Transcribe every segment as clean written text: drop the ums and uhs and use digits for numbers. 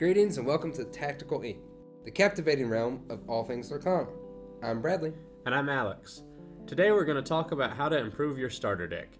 Greetings and welcome to Tactical Inc., the captivating realm of all things Lorcana. I'm Bradley. And I'm Alex. Today we're going to talk about how to improve your starter deck.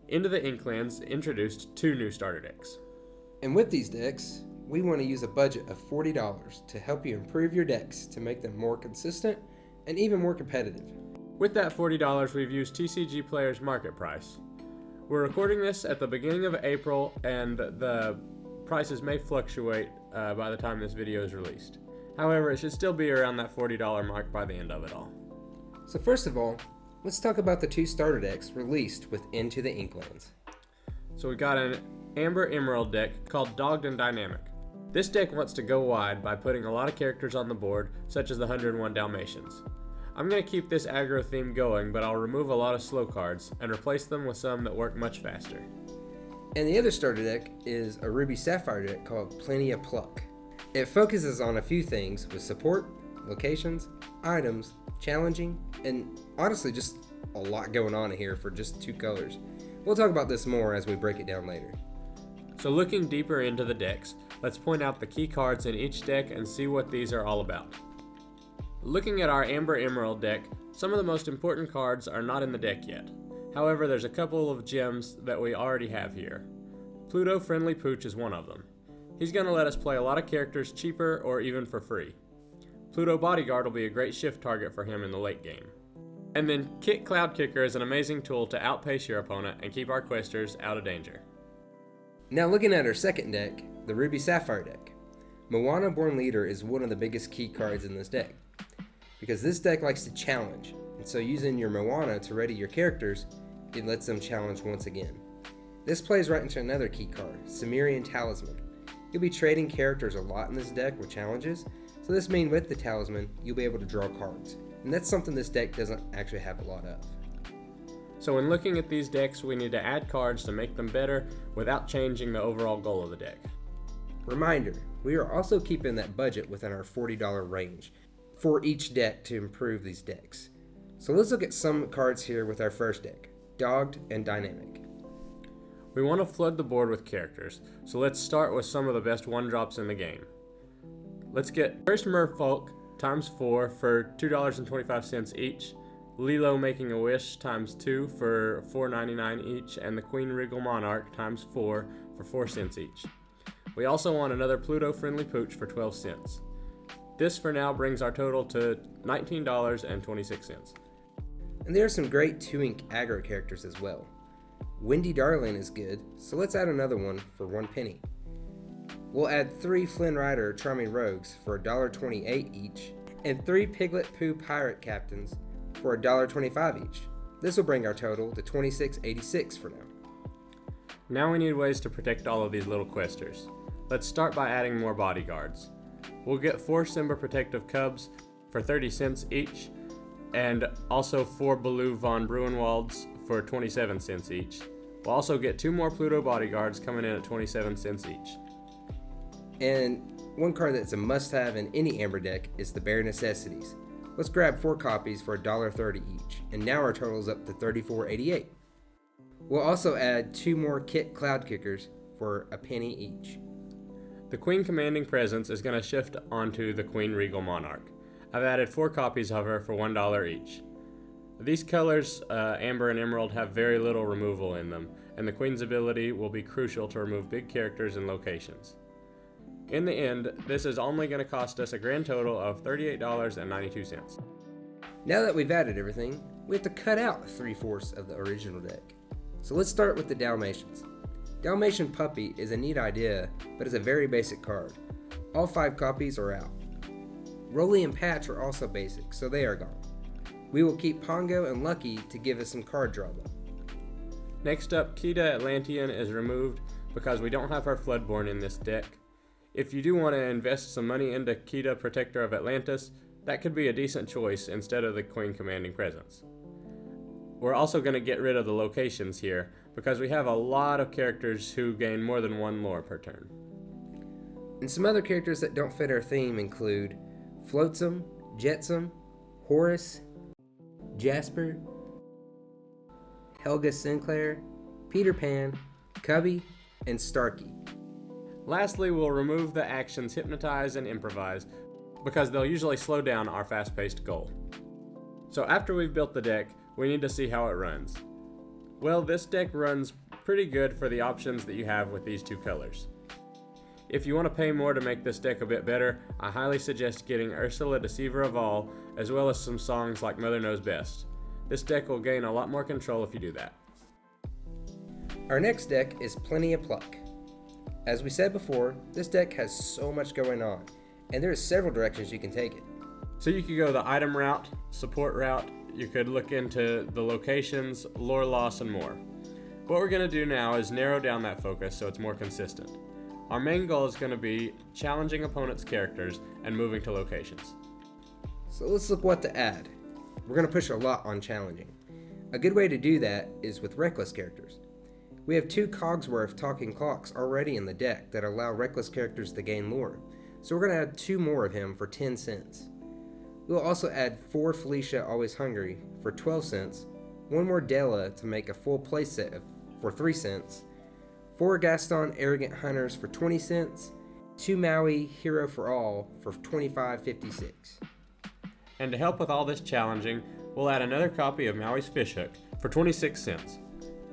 Into the Inklands introduced 2 new starter decks. And with these decks, we want to use a budget of $40 to help you improve your decks to make them more consistent and even more competitive. With that $40, we've used TCG Player's market price. We're recording this at the beginning of April, and the prices may fluctuate by the time this video is released. However, it should still be around that $40 mark by the end of it all. So first of all, let's talk about the 2 starter decks released with Into the Inklands. So we got an Amber Emerald deck called Dogged and Dynamic. This deck wants to go wide by putting a lot of characters on the board, such as the 101 Dalmatians. I'm going to keep this aggro theme going, but I'll remove a lot of slow cards and replace them with some that work much faster. And the other starter deck is a Ruby Sapphire deck called Plenty of Pluck. It focuses on a few things with support, locations, items, challenging, and honestly just a lot going on here for just 2 colors. We'll talk about this more as we break it down later. So looking deeper into the decks, let's point out the key cards in each deck and see what these are all about. Looking at our Amber Emerald deck, some of the most important cards are not in the deck yet. However, there's a couple of gems that we already have here. Pluto Friendly Pooch is one of them. He's going to let us play a lot of characters cheaper or even for free. Pluto Bodyguard will be a great shift target for him in the late game. And then Kit Cloud Kicker is an amazing tool to outpace your opponent and keep our questers out of danger. Now looking at our second deck, the Ruby Sapphire deck. Moana Born Leader is one of the biggest key cards in this deck, because this deck likes to challenge, and so using your Moana to ready your characters, it lets them challenge once again. This plays right into another key card, Cimmerian Talisman. You'll be trading characters a lot in this deck with challenges, so this means with the Talisman, you'll be able to draw cards, and that's something this deck doesn't actually have a lot of. So when looking at these decks, we need to add cards to make them better without changing the overall goal of the deck. Reminder, we are also keeping that budget within our $40 range for each deck to improve these decks. So let's look at some cards here with our first deck, Dogged and Dynamic. We want to flood the board with characters, so let's start with some of the best 1-drops in the game. Let's get first Merfolk times 4 for $2.25 each, Lilo Making a Wish times 2 for $4.99 each, and the Queen Regal Monarch times 4 for 4 cents each. We also want another Pluto Friendly Pooch for 12 cents. This for now brings our total to $19.26. And there are some great 2-ink aggro characters as well. Windy Darling is good, so let's add another one for 1 penny. We'll add 3 Flynn Rider Charming Rogues for $1.28 each, and 3 Piglet Pooh Pirate Captains for $1.25 each. This will bring our total to $26.86 for now. Now we need ways to protect all of these little questers. Let's start by adding more bodyguards. We'll get 4 Simba Protective Cubs for 30 cents each, and also 4 Baloo von Bruenwalds for 27 cents each. We'll also get 2 more Pluto Bodyguards coming in at 27 cents each. And one card that's a must-have in any Amber deck is the Bare Necessities. Let's grab 4 copies for $1.30 each, and now our total is up to $34.88. We'll also add 2 more Kit Cloud Kickers for a penny each. The Queen Commanding Presence is going to shift onto the Queen Regal Monarch. I've added 4 copies of her for $1 each. These colors, Amber and Emerald, have very little removal in them, and the Queen's ability will be crucial to remove big characters and locations. In the end, this is only going to cost us a grand total of $38.92. Now that we've added everything, we have to cut out 3/4 of the original deck. So let's start with the Dalmatians. Dalmatian Puppy is a neat idea, but is a very basic card. All 5 copies are out. Rolly and Patch are also basic, so they are gone. We will keep Pongo and Lucky to give us some card draw though. Next up, Kita Atlantean is removed because we don't have her Floodborn in this deck. If you do want to invest some money into Kita Protector of Atlantis, that could be a decent choice instead of the Queen Commanding Presence. We're also going to get rid of the locations here because we have a lot of characters who gain more than 1 lore per turn. And some other characters that don't fit our theme include Flotsam, Jetsam, Horace, Jasper, Helga Sinclair, Peter Pan, Cubby, and Starkey. Lastly, we'll remove the actions Hypnotize and Improvise because they'll usually slow down our fast-paced goal. So after we've built the deck, we need to see how it runs. Well, this deck runs pretty good for the options that you have with these two colors. If you want to pay more to make this deck a bit better, I highly suggest getting Ursula, Deceiver of All, as well as some songs like Mother Knows Best. This deck will gain a lot more control if you do that. Our next deck is Plenty of Pluck. As we said before, this deck has so much going on, and there are several directions you can take it. So you could go the item route, support route, you could look into the locations, lore loss, and more. What we're going to do now is narrow down that focus so it's more consistent. Our main goal is going to be challenging opponents' characters and moving to locations. So let's look what to add. We're going to push a lot on challenging. A good way to do that is with reckless characters. We have 2 Cogsworth talking clocks already in the deck that allow reckless characters to gain lore, so we're going to add 2 more of him for 10 cents. We'll also add 4 Felicia Always Hungry for 12 cents, 1 more Della to make a full playset for 3 cents, 4 Gaston Arrogant Hunters for 20 cents, 2 Maui Hero for All for $25.56. And to help with all this challenging, we'll add another copy of Maui's Fishhook for 26 cents,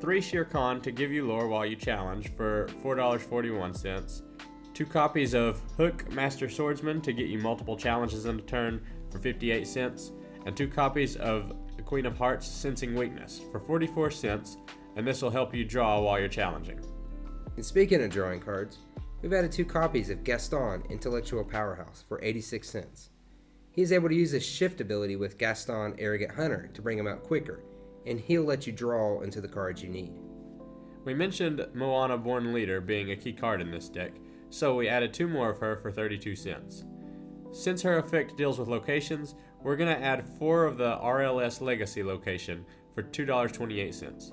3 Shere Khan to give you lore while you challenge for $4.41, 2 copies of Hook Master Swordsman to get you multiple challenges in a turn for 58 cents, and 2 copies of the Queen of Hearts Sensing Weakness for 44 cents, and this will help you draw while you're challenging. And speaking of drawing cards, we've added 2 copies of Gaston Intellectual Powerhouse for 86 cents. He is able to use his shift ability with Gaston Arrogant Hunter to bring him out quicker, and he'll let you draw into the cards you need. We mentioned Moana Born Leader being a key card in this deck, so we added 2 more of her for 32 cents. Since her effect deals with locations, we're going to add 4 of the RLS Legacy location for $2.28.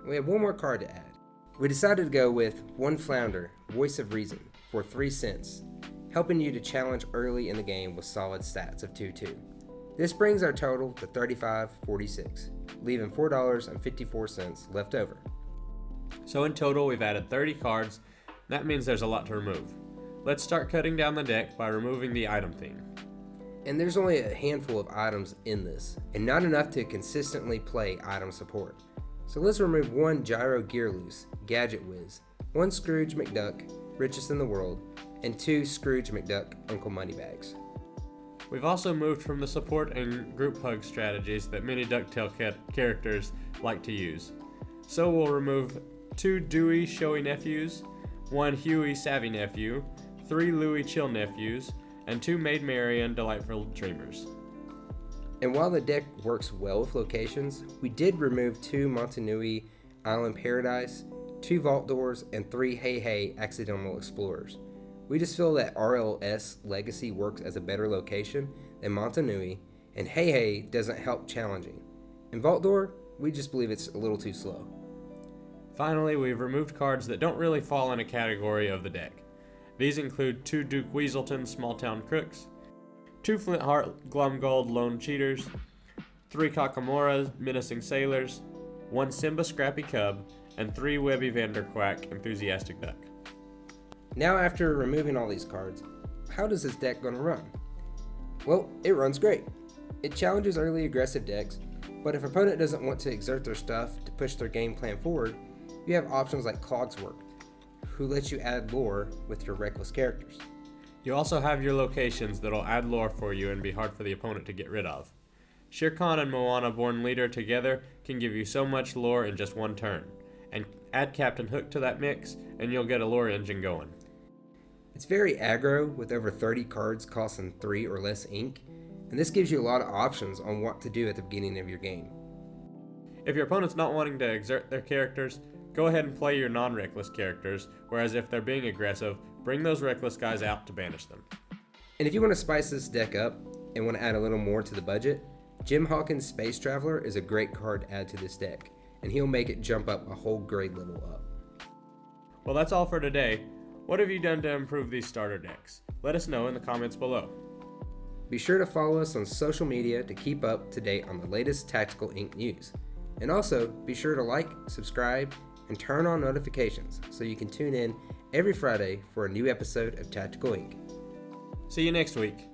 We have 1 more card to add. We decided to go with 1 Flounder, Voice of Reason, for 3 cents, helping you to challenge early in the game with solid stats of 2-2. This brings our total to $35.46, leaving $4.54 left over. So in total, we've added 30 cards. That means there's a lot to remove. Let's start cutting down the deck by removing the item theme. And there's only a handful of items in this, and not enough to consistently play item support. So let's remove 1 Gyro Gearloose, Gadget Whiz, 1 Scrooge McDuck, Richest in the World, and 2 Scrooge McDuck, Uncle Moneybags. We've also moved from the support and group hug strategies that many DuckTale characters like to use. So we'll remove 2 Dewey Showy Nephews, 1 Huey Savvy Nephew, 3 Louie Chill Nephews, and 2 Maid Marian Delightful Dreamers. And while the deck works well with locations, we did remove 2 Montanui Island Paradise, 2 Vault Doors, and 3 Hey Hey Accidental Explorers. We just feel that RLS Legacy works as a better location than Montanui, and Hey Hey doesn't help challenging. In Vault Door, we just believe it's a little too slow. Finally, we've removed cards that don't really fall in a category of the deck. These include 2 Duke Weaselton Small Town Crooks, 2 Flintheart Glumgold Lone Cheaters, 3 Kakamoras Menacing Sailors, 1 Simba Scrappy Cub, and 3 Webby Vanderquack Enthusiastic Duck. Now after removing all these cards, how does this deck gonna run? Well, it runs great. It challenges early aggressive decks, but if an opponent doesn't want to exert their stuff to push their game plan forward, you have options like Cogsworth, who lets you add lore with your reckless characters. You also have your locations that'll add lore for you and be hard for the opponent to get rid of. Shere Khan and Moana Born Leader together can give you so much lore in just 1 turn. And add Captain Hook to that mix, and you'll get a lore engine going. It's very aggro with over 30 cards costing 3 or less ink, and this gives you a lot of options on what to do at the beginning of your game. If your opponent's not wanting to exert their characters, go ahead and play your non-reckless characters, whereas if they're being aggressive, bring those reckless guys out to banish them. And if you want to spice this deck up and want to add a little more to the budget, Jim Hawkins' Space Traveler is a great card to add to this deck, and he'll make it jump up a whole grade level up. Well, that's all for today. What have you done to improve these starter decks? Let us know in the comments below. Be sure to follow us on social media to keep up to date on the latest Tactical Ink news. And also, be sure to like, subscribe, and turn on notifications so you can tune in every Friday for a new episode of Tactical Ink. See you next week.